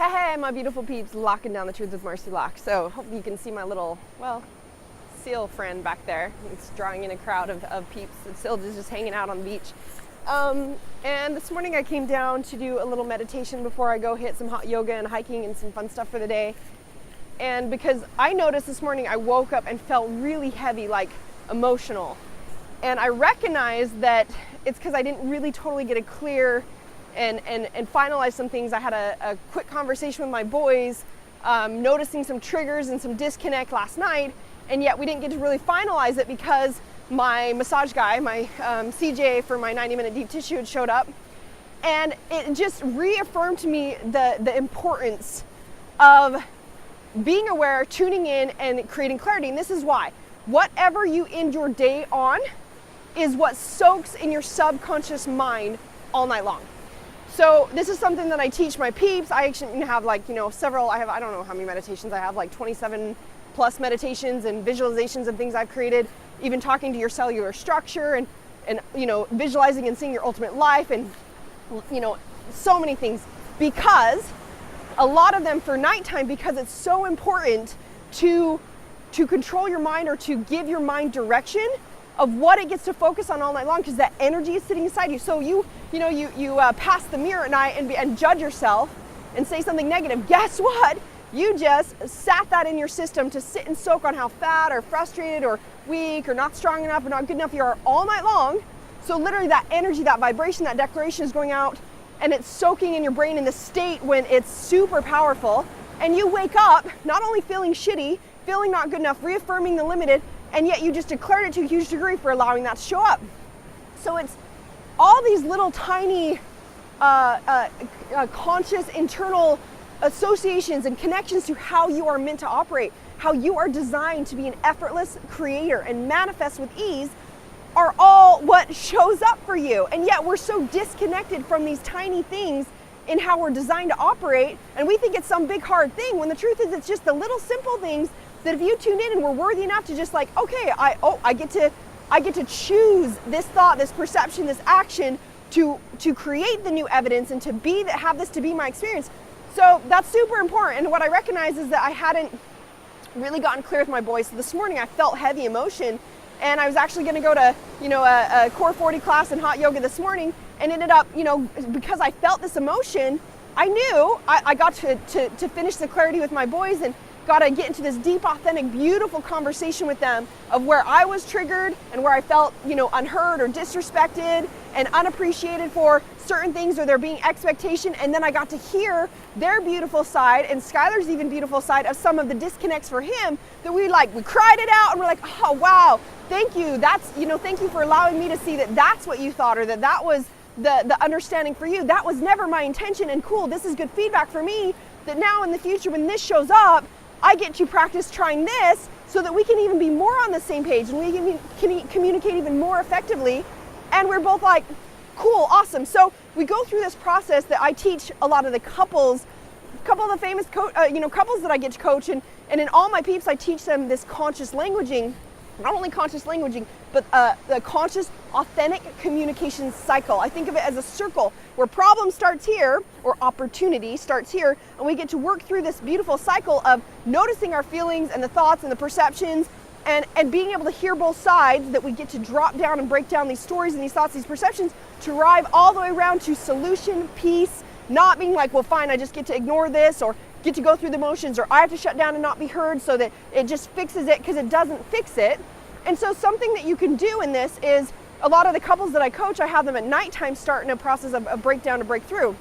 Hey, my beautiful peeps, locking down the truth with Marci Lock. So hope you can see my little, seal friend back there. It's drawing in a crowd of peeps. And still just hanging out on the beach. And this morning I came down to do a little meditation before I go hit some hot yoga and hiking and some fun stuff for the day. And because I noticed this morning I woke up and felt really heavy, like emotional. And I recognized that it's because I didn't really totally get a clear and finalize some things. I had a quick conversation with my boys, noticing some triggers and some disconnect last night, and yet we didn't get to really finalize it because my massage guy, my CJ for my 90-minute deep tissue had showed up, and it just reaffirmed to me the importance of being aware, tuning in, and creating clarity. And this is why. Whatever you end your day on is what soaks in your subconscious mind all night long. So this is something that I teach my peeps. I actually have several, I don't know how many meditations I have, like 27 plus meditations and visualizations and things I've created, even talking to your cellular structure and visualizing and seeing your ultimate life and, so many things, because a lot of them for nighttime, because it's so important to control your mind or to give your mind direction of what it gets to focus on all night long, because that energy is sitting inside you. So you pass the mirror at night and judge yourself and say something negative. Guess what? You just sat that in your system to sit and soak on how fat or frustrated or weak or not strong enough or not good enough you are all night long. So literally that energy, that vibration, that declaration is going out and it's soaking in your brain in the state when it's super powerful. And you wake up not only feeling shitty, feeling not good enough, reaffirming the limited, and yet you just declared it to a huge degree for allowing that to show up. So it's all these little tiny conscious internal associations and connections to how you are meant to operate, how you are designed to be an effortless creator and manifest with ease, are all what shows up for you. And yet we're so disconnected from these tiny things in how we're designed to operate, and we think it's some big hard thing, when the truth is it's just the little simple things that if you tune in and we're worthy enough to just like, okay, I get to choose this thought, this perception, this action to create the new evidence and have this to be my experience. So that's super important. And what I recognize is that I hadn't really gotten clear with my boys. So this morning I felt heavy emotion, and I was actually going to go to a Core 40 class in hot yoga this morning, and ended up because I felt this emotion, I knew I got to finish the clarity with my boys and got to get into this deep, authentic, beautiful conversation with them of where I was triggered and where I felt, unheard or disrespected and unappreciated for certain things, or there being expectation. And then I got to hear their beautiful side and Skylar's even beautiful side of some of the disconnects for him that we cried it out and we're like, oh, wow, thank you. That's, thank you for allowing me to see that that's what you thought, or that was the understanding for you. That was never my intention, and cool, this is good feedback for me that now in the future when this shows up, I get to practice trying this so that we can even be more on the same page and we can communicate even more effectively. And we're both like, cool, awesome. So we go through this process that I teach a lot of the couple of the famous couples that I get to coach, and in all my peeps I teach them this conscious languaging. Not only conscious languaging, but the conscious, authentic communication cycle. I think of it as a circle where problem starts here, or opportunity starts here, and we get to work through this beautiful cycle of noticing our feelings and the thoughts and the perceptions, and being able to hear both sides, that we get to drop down and break down these stories and these thoughts, these perceptions, to arrive all the way around to solution, peace, not being like, well, fine, I just get to ignore this, or get to go through the motions, or I have to shut down and not be heard so that it just fixes it, because it doesn't fix it. And so something that you can do in this is, a lot of the couples that I coach, I have them at nighttime start in a process of a breakdown to break through,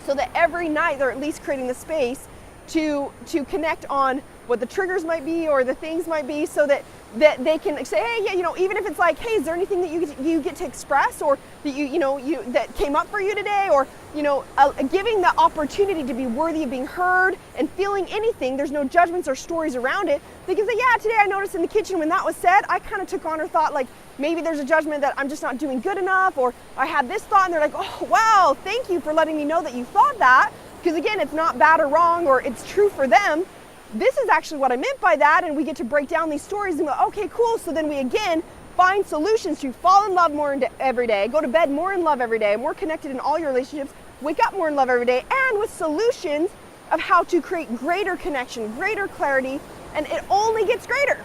so that every night they're at least creating the space to connect on what the triggers might be or the things might be, so that they can say, hey, yeah, even if it's like, hey, is there anything that you get to express, or that you that came up for you today, or giving the opportunity to be worthy of being heard and feeling anything. There's no judgments or stories around it. They can say, yeah, today I noticed in the kitchen when that was said, I kind of took on or thought like maybe there's a judgment that I'm just not doing good enough, or I had this thought, and they're like, oh, wow, thank you for letting me know that you thought that, because again, it's not bad or wrong, or it's true for them. This is actually what I meant by that, and we get to break down these stories and go, okay, cool. So then we again find solutions to fall in love more every day, go to bed more in love every day, more connected in all your relationships, wake up more in love every day, and with solutions of how to create greater connection, greater clarity, and it only gets greater.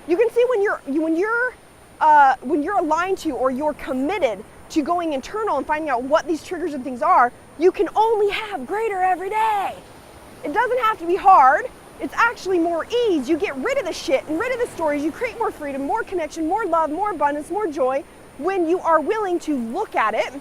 You can see when you're aligned to, or you're committed to going internal and finding out what these triggers and things are, you can only have greater every day. It doesn't have to be hard. It's actually more ease. You get rid of the shit and rid of the stories. You create more freedom, more connection, more love, more abundance, more joy when you are willing to look at it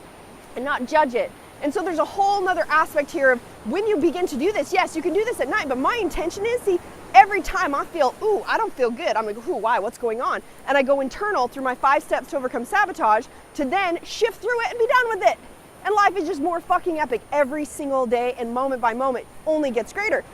and not judge it. And so there's a whole nother aspect here of when you begin to do this. Yes, you can do this at night, but my intention is, see, every time I feel, ooh, I don't feel good, I'm like, ooh, why, what's going on? And I go internal through my 5 steps to overcome sabotage to then shift through it and be done with it. And life is just more fucking epic every single day, and moment by moment only gets greater.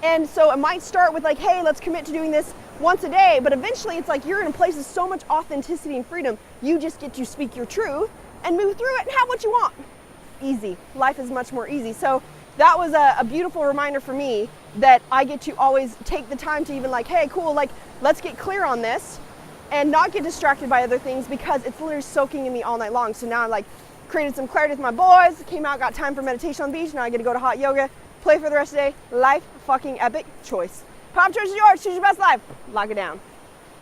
And so it might start with like, hey, let's commit to doing this once a day, but eventually it's like you're in a place of so much authenticity and freedom, you just get to speak your truth and move through it and have what you want. Easy. Life is much more easy. So that was a beautiful reminder for me that I get to always take the time to even like, hey, cool, like let's get clear on this and not get distracted by other things, because it's literally soaking in me all night long. So now I like created some clarity with my boys, came out, got time for meditation on the beach. Now I get to go to hot yoga, play for the rest of the day. Life fucking epic. Choice. Pop choice is yours. Choose your best life. Lock it down.